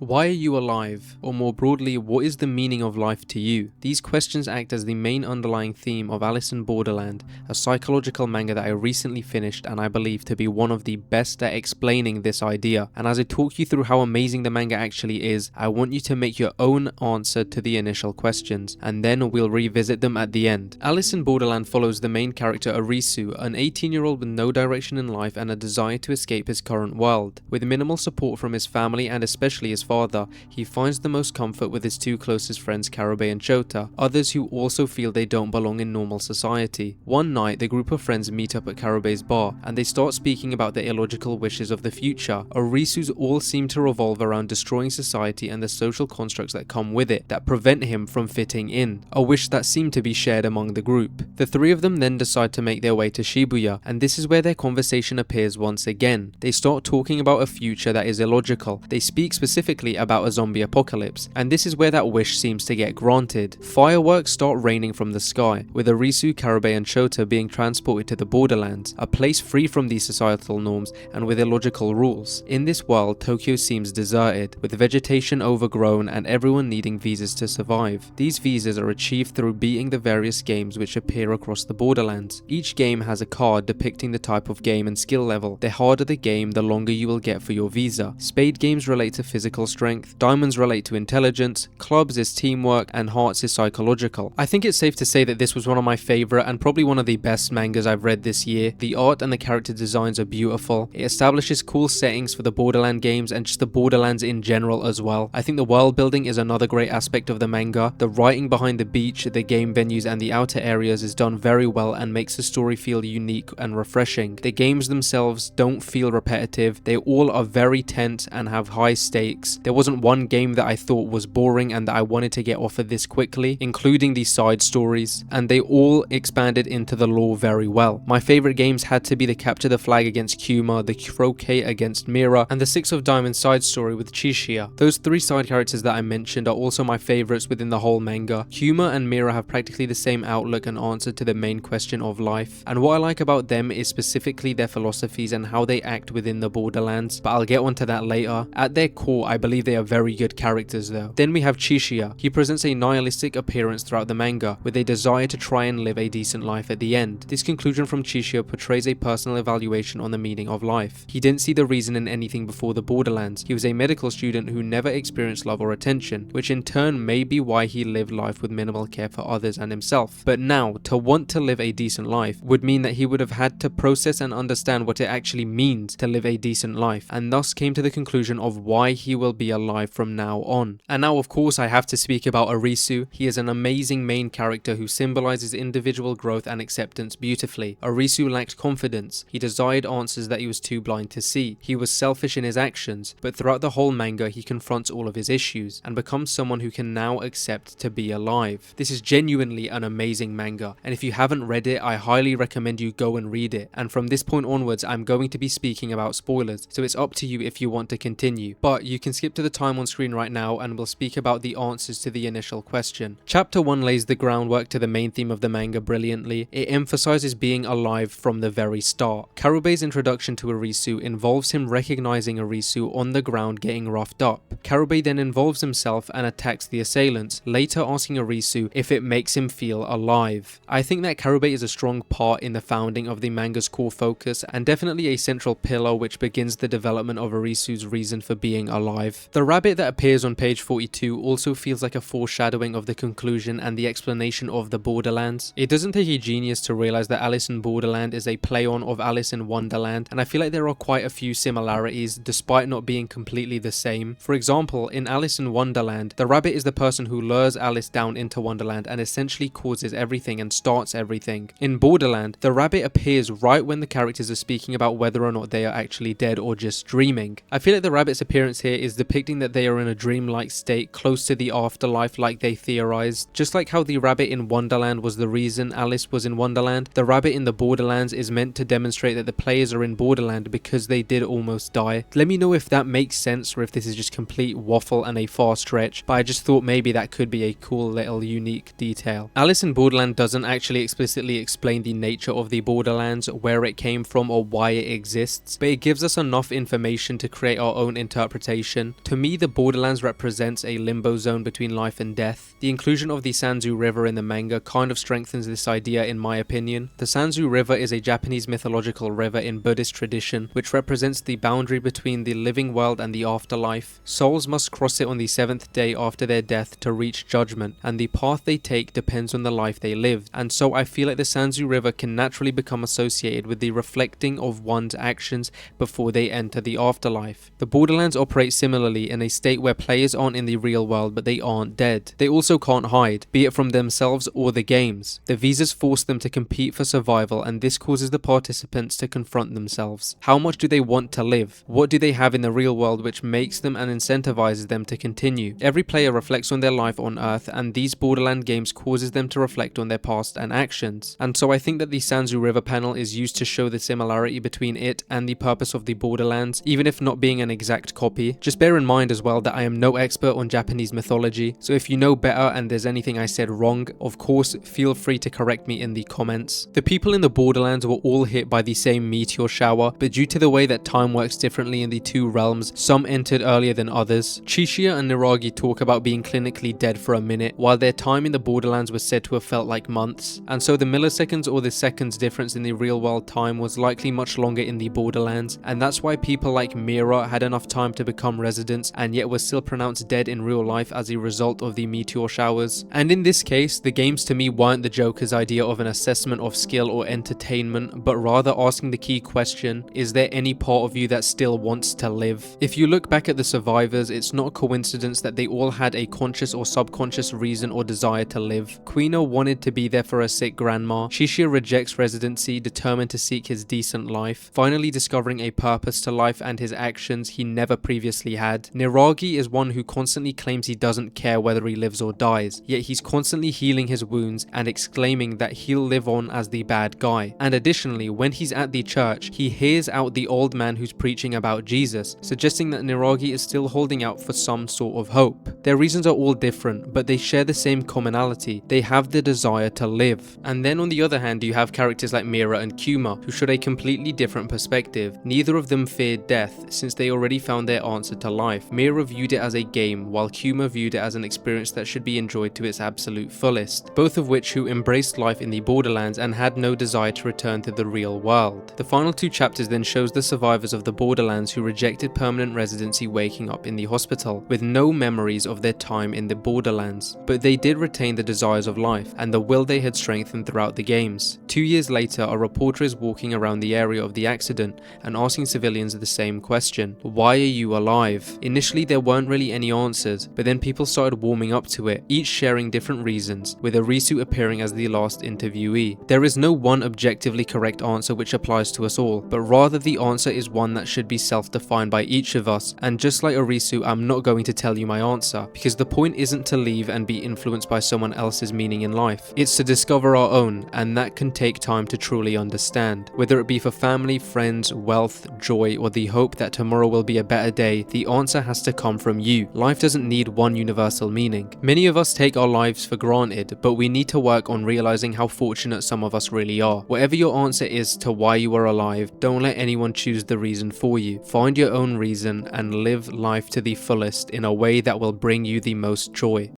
Why are you alive? Or more broadly, what is the meaning of life to you? These questions act as the main underlying theme of Alice in Borderland, a psychological manga that I recently finished and I believe to be one of the best at explaining this idea. And as I talk you through how amazing the manga actually is, I want you to make your own answer to the initial questions, and then we'll revisit them at the end. Alice in Borderland follows the main character Arisu, an 18-year-old with no direction in life and a desire to escape his current world. With minimal support from his family and especially his father, he finds the most comfort with his two closest friends Karube and Chota, others who also feel they don't belong in normal society. One night, the group of friends meet up at Karube's bar, and they start speaking about the illogical wishes of the future. Arisu's all seem to revolve around destroying society and the social constructs that come with it, that prevent him from fitting in, a wish that seemed to be shared among the group. The three of them then decide to make their way to Shibuya, and this is where their conversation appears once again. They start talking about a future that is illogical. They speak specifically about a zombie apocalypse, and this is where that wish seems to get granted. Fireworks start raining from the sky, with Arisu, Karube and Chota being transported to the Borderlands, a place free from these societal norms and with illogical rules. In this world, Tokyo seems deserted, with vegetation overgrown and everyone needing visas to survive. These visas are achieved through beating the various games which appear across the Borderlands. Each game has a card depicting the type of game and skill level. The harder the game, the longer you will get for your visa. Spade games relate to physical strength, diamonds relate to intelligence, clubs is teamwork, and hearts is psychological. I think it's safe to say that this was one of my favourite and probably one of the best mangas I've read this year. The art and the character designs are beautiful. It establishes cool settings for the Borderland games and just the Borderlands in general as well. I think the world building is another great aspect of the manga. The writing behind the beach, the game venues and the outer areas is done very well and makes the story feel unique and refreshing. The games themselves don't feel repetitive. They all are very tense and have high stakes. There wasn't one game that I thought was boring and that I wanted to get off of this quickly, including the side stories, and they all expanded into the lore very well. My favourite games had to be the Capture the Flag against Kuma, the Croquet against Mira, and the Six of Diamonds side story with Chishiya. Those three side characters that I mentioned are also my favourites within the whole manga. Kuma and Mira have practically the same outlook and answer to the main question of life, and what I like about them is specifically their philosophies and how they act within the Borderlands, but I'll get onto that later. At their core, I believe they are very good characters though. Then we have Chishiya. He presents a nihilistic appearance throughout the manga, with a desire to try and live a decent life at the end. This conclusion from Chishiya portrays a personal evaluation on the meaning of life. He didn't see the reason in anything before the Borderlands. He was a medical student who never experienced love or attention, which in turn may be why he lived life with minimal care for others and himself. But now, to want to live a decent life would mean that he would have had to process and understand what it actually means to live a decent life, and thus came to the conclusion of why he will be alive from now on. And now of course I have to speak about Arisu. He is an amazing main character who symbolizes individual growth and acceptance beautifully. Arisu lacked confidence. He desired answers that he was too blind to see. He was selfish in his actions, but throughout the whole manga he confronts all of his issues and becomes someone who can now accept to be alive. This is genuinely an amazing manga, and if you haven't read it, I highly recommend you go and read it. And from this point onwards, I'm going to be speaking about spoilers, so it's up to you if you want to continue. But you can skip to the time on screen right now and we'll speak about the answers to the initial question. Chapter 1 lays the groundwork to the main theme of the manga brilliantly. It emphasizes being alive from the very start. Karube's introduction to Arisu involves him recognizing Arisu on the ground getting roughed up. Karube then involves himself and attacks the assailants, later asking Arisu if it makes him feel alive. I think that Karube is a strong part in the founding of the manga's core focus and definitely a central pillar which begins the development of Arisu's reason for being alive. The rabbit that appears on page 42 also feels like a foreshadowing of the conclusion and the explanation of the Borderlands. It doesn't take a genius to realize that Alice in Borderland is a play-on of Alice in Wonderland, and I feel like there are quite a few similarities despite not being completely the same. For example, in Alice in Wonderland, the rabbit is the person who lures Alice down into Wonderland and essentially causes everything and starts everything. In Borderland, the rabbit appears right when the characters are speaking about whether or not they are actually dead or just dreaming. I feel like the rabbit's appearance here is depicting that they are in a dreamlike state close to the afterlife like they theorized. Just like how the rabbit in Wonderland was the reason Alice was in Wonderland, the rabbit in the Borderlands is meant to demonstrate that the players are in Borderland because they did almost die. Let me know if that makes sense or if this is just complete waffle and a far stretch, but I just thought maybe that could be a cool little unique detail. Alice in Borderland doesn't actually explicitly explain the nature of the Borderlands, where it came from or why it exists, but it gives us enough information to create our own interpretation. question. To me, the Borderlands represents a limbo zone between life and death. The inclusion of the Sanzu River in the manga kind of strengthens this idea in my opinion. The Sanzu River is a Japanese mythological river in Buddhist tradition, which represents the boundary between the living world and the afterlife. Souls must cross it on the 7th day after their death to reach judgment, and the path they take depends on the life they lived. And so I feel like the Sanzu River can naturally become associated with the reflecting of one's actions before they enter the afterlife. The Borderlands operate similarly in a state where players aren't in the real world but they aren't dead. They also can't hide, be it from themselves or the games. The visas force them to compete for survival, and this causes the participants to confront themselves. How much do they want to live? What do they have in the real world which makes them and incentivizes them to continue? Every player reflects on their life on Earth, and these Borderland games causes them to reflect on their past and actions. And so I think that the Sanzu River panel is used to show the similarity between it and the purpose of the Borderlands, even if not being an exact copy. Just bear in mind as well that I am no expert on Japanese mythology, so if you know better and there's anything I said wrong, of course feel free to correct me in the comments. The people in the Borderlands were all hit by the same meteor shower, but due to the way that time works differently in the two realms, some entered earlier than others. Chishiya and Niragi talk about being clinically dead for a minute, while their time in the Borderlands was said to have felt like months, and so the milliseconds or the seconds difference in the real world time was likely much longer in the Borderlands, and that's why people like Mira had enough time to become residents and yet were still pronounced dead in real life as a result of the meteor showers. And in this case, the games to me weren't the Joker's idea of an assessment of skill or entertainment, but rather asking the key question, is there any part of you that still wants to live? If you look back at the survivors, it's not a coincidence that they all had a conscious or subconscious reason or desire to live. Quino wanted to be there for her sick grandma. Chishiya rejects residency, determined to seek his decent life, finally discovering a purpose to life and his actions he never previously had. Niragi is one who constantly claims he doesn't care whether he lives or dies, yet he's constantly healing his wounds and exclaiming that he'll live on as the bad guy. And additionally, when he's at the church, he hears out the old man who's preaching about Jesus, suggesting that Niragi is still holding out for some sort of hope. Their reasons are all different, but they share the same commonality. They have the desire to live. And then on the other hand, you have characters like Mira and Kuma, who showed a completely different perspective. Neither of them feared death, since they already found their answer to life. Mira viewed it as a game, while Kuma viewed it as an experience that should be enjoyed to its absolute fullest, both of which who embraced life in the Borderlands and had no desire to return to the real world. The final two chapters then shows the survivors of the Borderlands who rejected permanent residency waking up in the hospital, with no memories of their time in the Borderlands, but they did retain the desires of life and the will they had strengthened throughout the games. 2 years later, a reporter is walking around the area of the accident and asking civilians the same question: why are you alive? Initially there weren't really any answers, but then people started warming up to it, each sharing different reasons, with Arisu appearing as the last interviewee. There is no one objectively correct answer which applies to us all, but rather the answer is one that should be self-defined by each of us, and just like Arisu, I'm not going to tell you my answer, because the point isn't to leave and be influenced by someone else's meaning in life. It's to discover our own, and that can take time to truly understand. Whether it be for family, friends, wealth, joy, or the hope that tomorrow will be a better day, the answer has to come from you. Life doesn't need one universal meaning. Many of us take our lives for granted, but we need to work on realizing how fortunate some of us really are. Whatever your answer is to why you are alive, don't let anyone choose the reason for you. Find your own reason and live life to the fullest in a way that will bring you the most joy.